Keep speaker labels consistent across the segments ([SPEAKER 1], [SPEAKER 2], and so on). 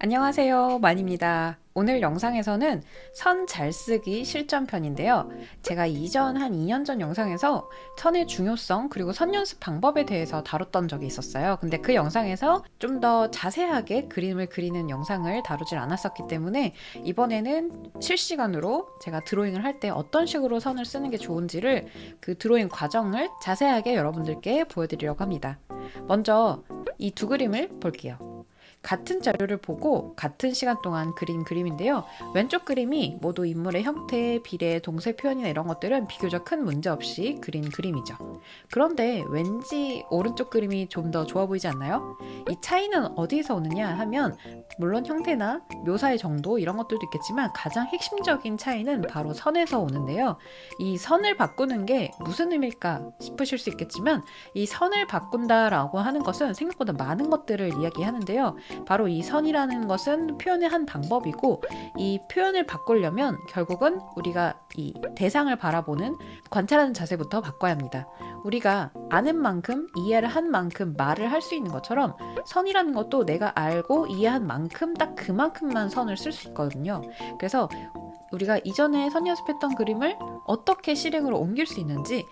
[SPEAKER 1] 안녕하세요, 만입니다. 오늘 영상에서는 선 잘 쓰기 실전편인데요. 제가 이전 한 2년 전 영상에서 선의 중요성 그리고 선 연습 방법에 대해서 다뤘던 적이 있었어요. 근데 그 영상에서 좀 더 자세하게 그림을 그리는 영상을 다루질 않았었기 때문에 이번에는 실시간으로 제가 드로잉을 할 때 어떤 식으로 선을 쓰는 게 좋은지를 그 드로잉 과정을 자세하게 여러분들께 보여드리려고 합니다. 먼저 이 두 그림을 볼게요. 같은 자료를 보고 같은 시간 동안 그린 그림인데요. 왼쪽 그림이 모두 인물의 형태, 비례, 동세 표현이나 이런 것들은 비교적 큰 문제 없이 그린 그림이죠. 그런데 왠지 오른쪽 그림이 좀 더 좋아 보이지 않나요? 이 차이는 어디서 오느냐 하면 물론 형태나 묘사의 정도 이런 것들도 있겠지만 가장 핵심적인 차이는 바로 선에서 오는데요. 이 선을 바꾸는 게 무슨 의미일까 싶으실 수 있겠지만 이 선을 바꾼다라고 하는 것은 생각보다 많은 것들을 이야기하는데요. 바로 이 선이라는 것은 표현의 한 방법이고 이 표현을 바꾸려면 결국은 우리가 이 대상을 바라보는 관찰하는 자세부터 바꿔야 합니다. 우리가 아는 만큼 이해를 한 만큼 말을 할 수 있는 것처럼 선이라는 것도 내가 알고 이해한 만큼 딱 그만큼만 선을 쓸 수 있거든요. 그래서 우리가 이전에 선 연습했던 그림을 어떻게 실행으로 옮길 수 있는지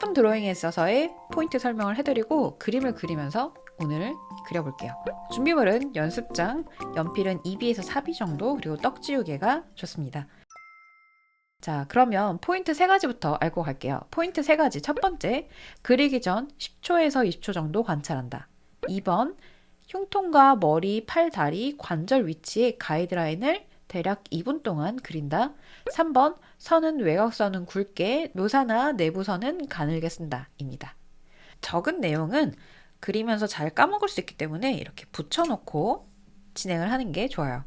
[SPEAKER 1] 10분 드로잉에 있어서의 포인트 설명을 해드리고 그림을 그리면서 오늘 그려볼게요. 준비물은 연습장, 연필은 2B에서 4B 정도, 그리고 떡지우개가 좋습니다. 자, 그러면 포인트 3가지부터 알고 갈게요. 포인트 3가지. 첫 번째, 그리기 전 10초에서 20초 정도 관찰한다. 2번, 흉통과 머리, 팔, 다리, 관절 위치의 가이드라인을 대략 2분 동안 그린다. 3번, 선은 외곽선은 굵게, 묘사나 내부선은 가늘게 쓴다. 입니다. 적은 내용은 그리면서 잘 까먹을 수 있기 때문에 이렇게 붙여놓고 진행을 하는 게 좋아요.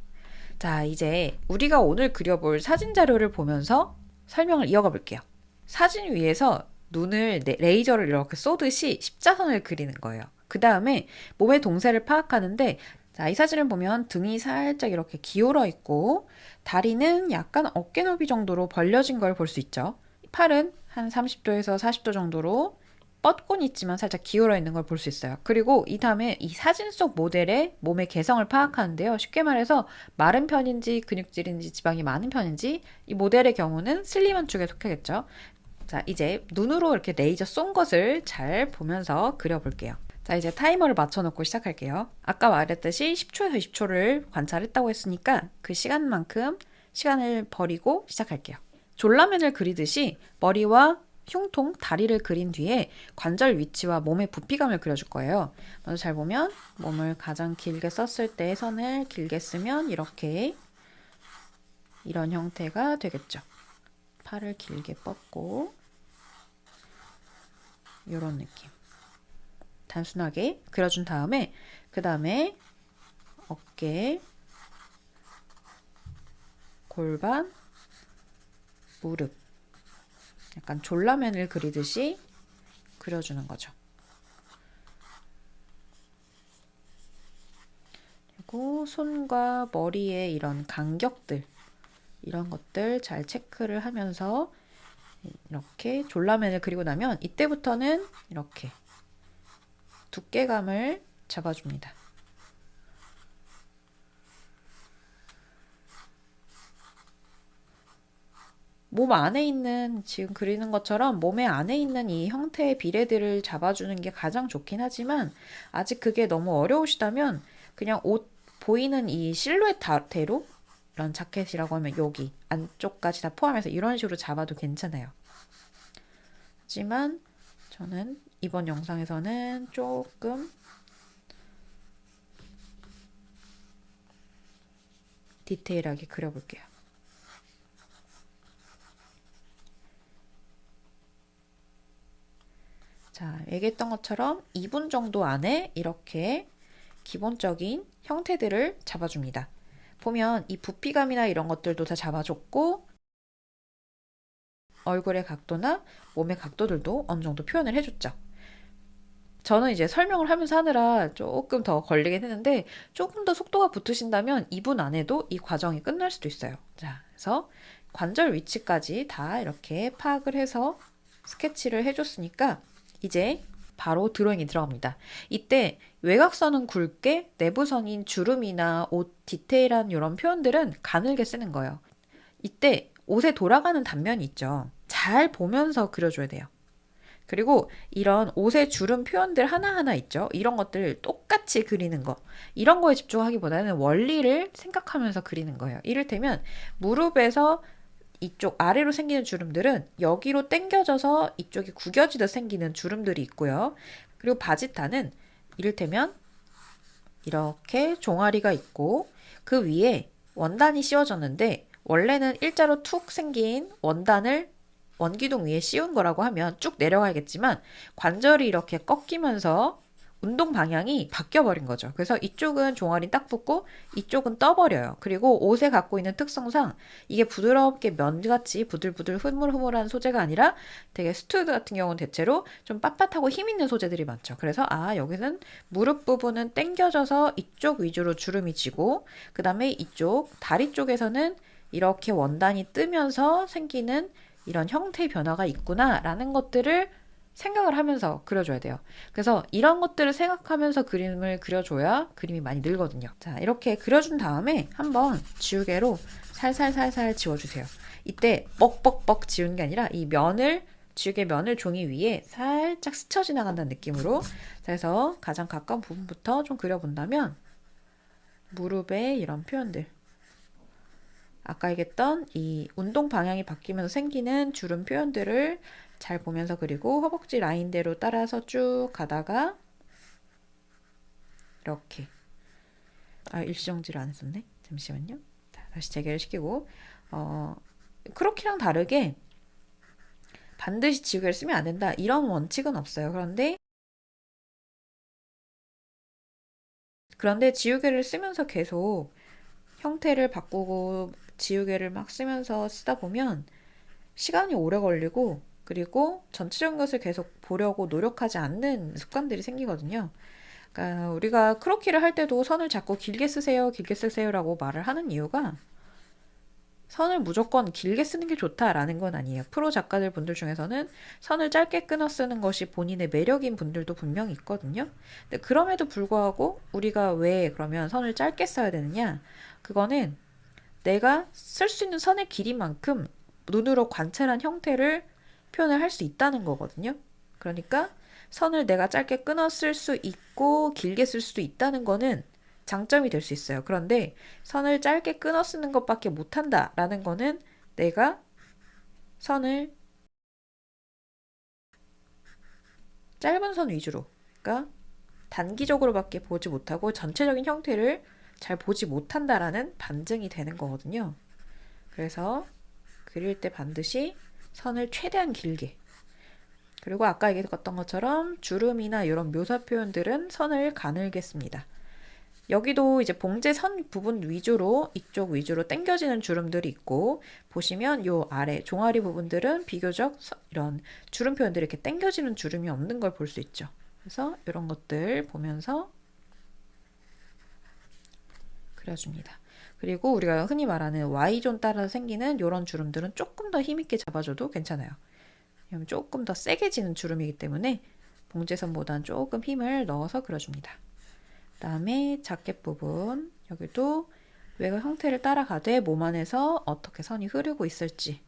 [SPEAKER 1] 자, 이제 우리가 오늘 그려볼 사진 자료를 보면서 설명을 이어가 볼게요. 사진 위에서 눈을 레이저를 이렇게 쏘듯이 십자선을 그리는 거예요. 그 다음에 몸의 동세를 파악하는데, 자, 이 사진을 보면 등이 살짝 이렇게 기울어 있고 다리는 약간 어깨 너비 정도로 벌려진 걸 볼 수 있죠. 팔은 한 30도에서 40도 정도로 뻗곤 있지만 살짝 기울어 있는 걸 볼 수 있어요. 그리고 이 다음에 이 사진 속 모델의 몸의 개성을 파악하는데요. 쉽게 말해서 마른 편인지 근육질인지 지방이 많은 편인지, 이 모델의 경우는 슬림한 쪽에 속하겠죠. 자, 이제 눈으로 이렇게 레이저 쏜 것을 잘 보면서 그려볼게요. 자, 이제 타이머를 맞춰놓고 시작할게요. 아까 말했듯이 10초에서 20초를 관찰했다고 했으니까 그 시간만큼 시간을 버리고 시작할게요. 졸라맨을 그리듯이 머리와 흉통, 다리를 그린 뒤에 관절 위치와 몸의 부피감을 그려줄 거예요. 먼저 잘 보면 몸을 가장 길게 썼을 때 선을 길게 쓰면 이렇게 이런 형태가 되겠죠. 팔을 길게 뻗고 이런 느낌. 단순하게 그려준 다음에 그 다음에 어깨, 골반, 무릎, 약간 졸라맨을 그리듯이 그려주는 거죠. 그리고 손과 머리의 이런 간격들, 이런 것들 잘 체크를 하면서 이렇게 졸라맨을 그리고 나면 이때부터는 이렇게 두께감을 잡아줍니다. 몸 안에 있는, 지금 그리는 것처럼 몸의 안에 있는 이 형태의 비례들을 잡아주는 게 가장 좋긴 하지만 아직 그게 너무 어려우시다면 그냥 옷 보이는 이 실루엣대로, 이런 자켓이라고 하면 여기 안쪽까지 다 포함해서 이런 식으로 잡아도 괜찮아요. 하지만 저는 이번 영상에서는 조금 디테일하게 그려볼게요. 자, 얘기했던 것처럼 2분 정도 안에 이렇게 기본적인 형태들을 잡아줍니다. 보면 이 부피감이나 이런 것들도 다 잡아줬고 얼굴의 각도나 몸의 각도들도 어느 정도 표현을 해줬죠. 저는 이제 설명을 하면서 하느라 조금 더 걸리긴 했는데 조금 더 속도가 붙으신다면 2분 안에도 이 과정이 끝날 수도 있어요. 자, 그래서 관절 위치까지 다 이렇게 파악을 해서 스케치를 해줬으니까 이제 바로 드로잉이 들어갑니다. 이때 외곽선은 굵게, 내부선인 주름이나 옷 디테일한 이런 표현들은 가늘게 쓰는 거예요. 이때 옷에 돌아가는 단면이 있죠. 잘 보면서 그려줘야 돼요. 그리고 이런 옷의 주름 표현들 하나하나 있죠. 이런 것들 똑같이 그리는 거. 이런 거에 집중하기보다는 원리를 생각하면서 그리는 거예요. 이를테면 무릎에서 이쪽 아래로 생기는 주름들은 여기로 당겨져서 이쪽이 구겨지듯 생기는 주름들이 있고요. 그리고 바지타는 이를테면 이렇게 종아리가 있고 그 위에 원단이 씌워졌는데 원래는 일자로 툭 생긴 원단을 원기둥 위에 씌운 거라고 하면 쭉 내려가야겠지만 관절이 이렇게 꺾이면서 운동 방향이 바뀌어버린 거죠. 그래서 이쪽은 종아리 딱 붙고 이쪽은 떠버려요. 그리고 옷에 갖고 있는 특성상 이게 부드럽게 면같이 부들부들 흐물흐물한 소재가 아니라 되게 스투드 같은 경우는 대체로 좀 빳빳하고 힘 있는 소재들이 많죠. 그래서 여기는 무릎 부분은 당겨져서 이쪽 위주로 주름이 지고 그 다음에 이쪽 다리 쪽에서는 이렇게 원단이 뜨면서 생기는 이런 형태의 변화가 있구나라는 것들을 생각을 하면서 그려줘야 돼요. 그래서 이런 것들을 생각하면서 그림을 그려줘야 그림이 많이 늘거든요. 자, 이렇게 그려준 다음에 한번 지우개로 살살살살 지워주세요. 이때 뻑뻑뻑 지우는 게 아니라 이 면을 지우개 면을 종이 위에 살짝 스쳐 지나간다는 느낌으로. 그래서 가장 가까운 부분부터 좀 그려본다면 무릎의 이런 표현들, 아까 얘기했던 이 운동 방향이 바뀌면서 생기는 주름 표현들을 잘 보면서 그리고 허벅지 라인대로 따라서 쭉 가다가 이렇게 일시정지를 안 했었네. 잠시만요. 자, 다시 재개를 시키고 크로키랑 다르게 반드시 지우개를 쓰면 안 된다 이런 원칙은 없어요. 그런데 지우개를 쓰면서 계속 형태를 바꾸고 지우개를 막 쓰면서 쓰다 보면 시간이 오래 걸리고 그리고 전체적인 것을 계속 보려고 노력하지 않는 습관들이 생기거든요. 그러니까 우리가 크로키를 할 때도 선을 자꾸 길게 쓰세요, 길게 쓰세요라고 말을 하는 이유가 선을 무조건 길게 쓰는 게 좋다라는 건 아니에요. 프로 작가들 분들 중에서는 선을 짧게 끊어 쓰는 것이 본인의 매력인 분들도 분명히 있거든요. 근데 그럼에도 불구하고 우리가 왜 그러면 선을 짧게 써야 되느냐? 그거는 내가 쓸 수 있는 선의 길이만큼 눈으로 관찰한 형태를 표현을 할 수 있다는 거거든요. 그러니까 선을 내가 짧게 끊어 쓸 수 있고 길게 쓸 수도 있다는 거는 장점이 될 수 있어요. 그런데 선을 짧게 끊어 쓰는 것밖에 못한다라는 거는 내가 선을 짧은 선 위주로, 그러니까 단기적으로밖에 보지 못하고 전체적인 형태를 잘 보지 못한다라는 반증이 되는 거거든요. 그래서 그릴 때 반드시 선을 최대한 길게, 그리고 아까 얘기했던 것처럼 주름이나 이런 묘사 표현들은 선을 가늘게 씁니다. 여기도 이제 봉제 선 부분 위주로 이쪽 위주로 당겨지는 주름들이 있고 보시면 요 아래 종아리 부분들은 비교적 이런 주름 표현들이 이렇게 당겨지는 주름이 없는 걸 볼 수 있죠. 그래서 이런 것들 보면서 그려줍니다. 그리고 우리가 흔히 말하는 Y존 따라서 생기는 이런 주름들은 조금 더 힘있게 잡아줘도 괜찮아요. 왜냐면 조금 더 세게 지는 주름이기 때문에 봉제선보다는 조금 힘을 넣어서 그려줍니다. 다음에 자켓 부분, 여기도 외곽 형태를 따라가되 몸 안에서 어떻게 선이 흐르고 있을지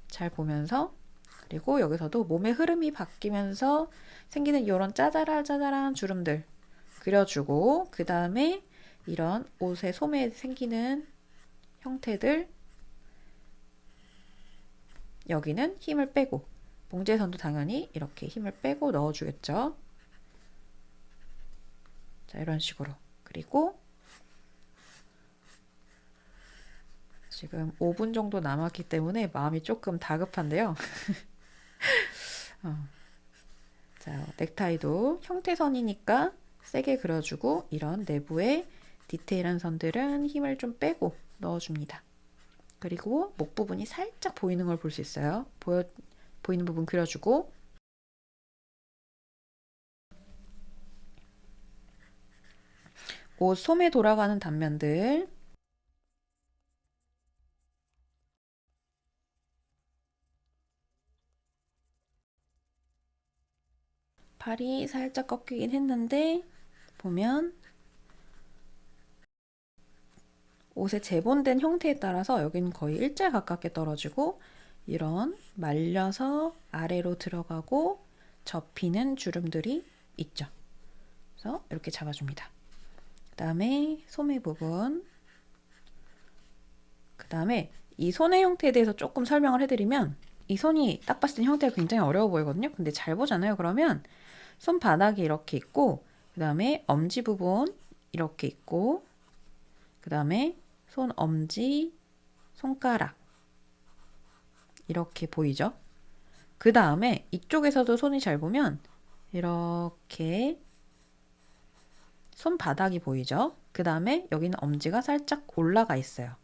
[SPEAKER 1] 잘 보면서, 그리고 여기서도 몸의 흐름이 바뀌면서 생기는 이런 짜잘한 주름들 그려주고, 그 다음에 이런 옷의 소매에 생기는 형태들, 여기는 힘을 빼고, 봉제선도 당연히 이렇게 힘을 빼고 넣어주겠죠. 자, 이런 식으로. 그리고 지금 5분 정도 남았기 때문에 마음이 조금 다급한데요. 자, 넥타이도 형태선이니까 세게 그려주고 이런 내부에 디테일한 선들은 힘을 좀 빼고 넣어줍니다. 그리고 목 부분이 살짝 보이는 걸 볼 수 있어요. 보이는 부분 그려주고, 옷 소매 돌아가는 단면들, 팔이 살짝 꺾이긴 했는데 보면 옷의 재본된 형태에 따라서 여기는 거의 일자에 가깝게 떨어지고 이런 말려서 아래로 들어가고 접히는 주름들이 있죠. 그래서 이렇게 잡아줍니다. 그 다음에 소매 부분, 그 다음에 이 손의 형태에 대해서 조금 설명을 해드리면 이 손이 딱 봤을 때 형태가 굉장히 어려워 보이거든요. 근데 잘 보잖아요. 그러면 손바닥이 이렇게 있고 그 다음에 엄지 부분 이렇게 있고 그 다음에 손 엄지, 손가락 이렇게 보이죠? 그 다음에 이쪽에서도 손이 잘 보면 이렇게 손바닥이 보이죠? 그 다음에 여기는 엄지가 살짝 올라가 있어요.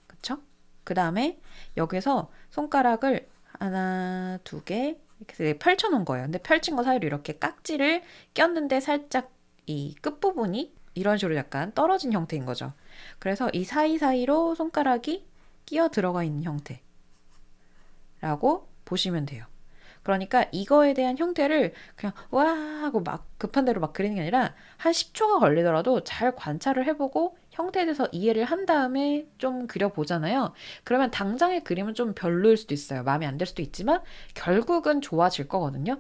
[SPEAKER 1] 그쵸? 그 다음에 여기서 손가락을 하나, 두 개 이렇게 펼쳐 놓은 거예요. 근데 펼친 거 사이로 이렇게 깍지를 꼈는데 살짝 이 끝부분이 이런 식으로 약간 떨어진 형태인 거죠. 그래서 이 사이사이로 손가락이 끼어 들어가 있는 형태라고 보시면 돼요. 그러니까 이거에 대한 형태를 그냥 와 하고 막 급한 대로 막 그리는 게 아니라 한 10초가 걸리더라도 잘 관찰을 해보고 형태에 대해서 이해를 한 다음에 좀 그려보잖아요. 그러면 당장의 그림은 좀 별로일 수도 있어요. 마음에 안 들 수도 있지만 결국은 좋아질 거거든요.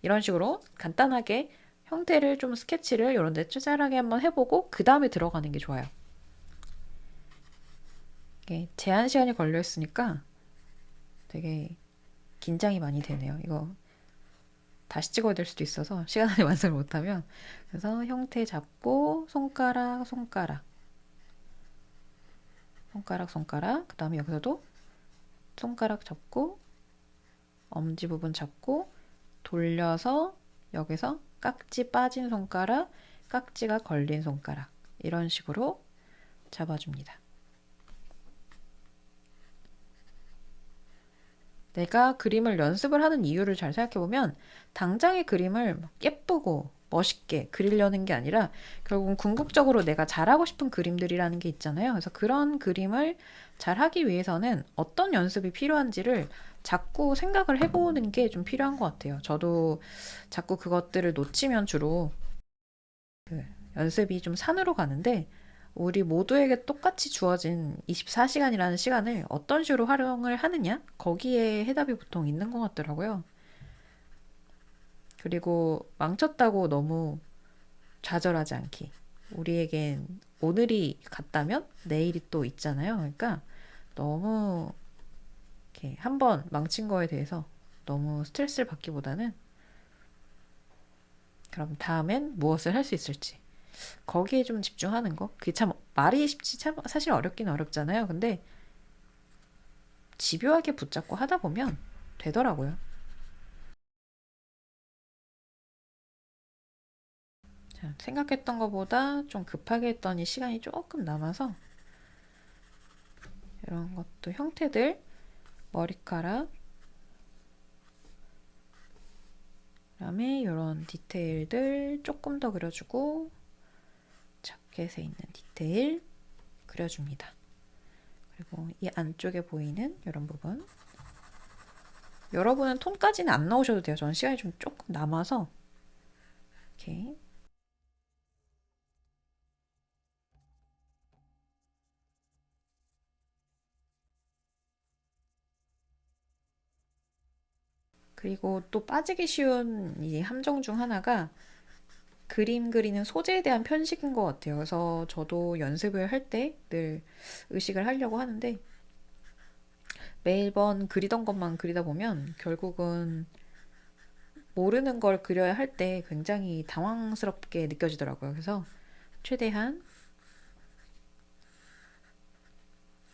[SPEAKER 1] 이런 식으로 간단하게 형태를 좀 스케치를 이런 데 짜잘하게 한번 해보고 그 다음에 들어가는 게 좋아요. 이게 제한 시간이 걸려 있으니까 되게 긴장이 많이 되네요. 이거 다시 찍어야 될 수도 있어서 시간 안에 완성을 못하면. 그래서 형태 잡고 손가락 손가락 손가락 손가락 그 다음에 여기서도 손가락 잡고 엄지 부분 잡고 돌려서 여기서 깍지 빠진 손가락 깍지가 걸린 손가락 이런 식으로 잡아줍니다. 내가 그림을 연습을 하는 이유를 잘 생각해보면 당장의 그림을 예쁘고 멋있게 그리려는 게 아니라 결국은 궁극적으로 내가 잘하고 싶은 그림들이라는 게 있잖아요. 그래서 그런 그림을 잘하기 위해서는 어떤 연습이 필요한지를 자꾸 생각을 해보는 게 좀 필요한 것 같아요. 저도 자꾸 그것들을 놓치면 주로 그 연습이 좀 산으로 가는데 우리 모두에게 똑같이 주어진 24시간이라는 시간을 어떤 식으로 활용을 하느냐? 거기에 해답이 보통 있는 것 같더라고요. 그리고 망쳤다고 너무 좌절하지 않기. 우리에겐 오늘이 같다면 내일이 또 있잖아요. 그러니까 너무 이렇게 한번 망친 거에 대해서 너무 스트레스를 받기보다는 그럼 다음엔 무엇을 할 수 있을지 거기에 좀 집중하는 거. 그게 참 말이 쉽지 참 사실 어렵긴 어렵잖아요. 근데 집요하게 붙잡고 하다 보면 되더라고요. 자, 생각했던 것보다 좀 급하게 했더니 시간이 조금 남아서 이런 것도 형태들 머리카락 그다음에 이런 디테일들 조금 더 그려주고 자켓에 있는 디테일 그려줍니다. 그리고 이 안쪽에 보이는 이런 부분 여러분은 톤까지는 안 넣으셔도 돼요. 저는 시간이 좀 조금 남아서 이렇게 그리고 또 빠지기 쉬운 이 함정 중 하나가 그림 그리는 소재에 대한 편식인 것 같아요. 그래서 저도 연습을 할 때 늘 의식을 하려고 하는데 매번 그리던 것만 그리다 보면 결국은 모르는 걸 그려야 할 때 굉장히 당황스럽게 느껴지더라고요. 그래서 최대한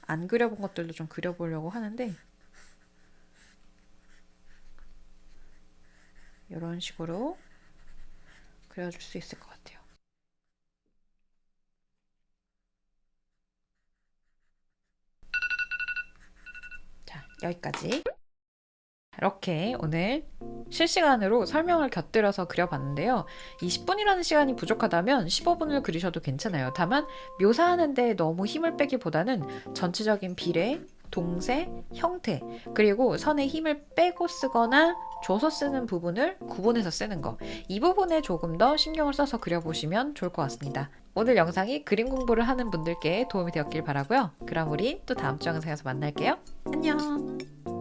[SPEAKER 1] 안 그려본 것들도 좀 그려보려고 하는데 이런 식으로 그려줄 수 있을 것 같아요. 자, 여기까지. 이렇게 오늘 실시간으로 설명을 곁들여서 그려봤는데요. 20분이라는 시간이 부족하다면 15분을 그리셔도 괜찮아요. 다만 묘사하는데 너무 힘을 빼기보다는 전체적인 비례 동세, 형태, 그리고 선의 힘을 빼고 쓰거나 줘서 쓰는 부분을 구분해서 쓰는 거. 이 부분에 조금 더 신경을 써서 그려보시면 좋을 것 같습니다. 오늘 영상이 그림 공부를 하는 분들께 도움이 되었길 바라고요. 그럼 우리 또 다음 주 영상에서 만날게요. 안녕!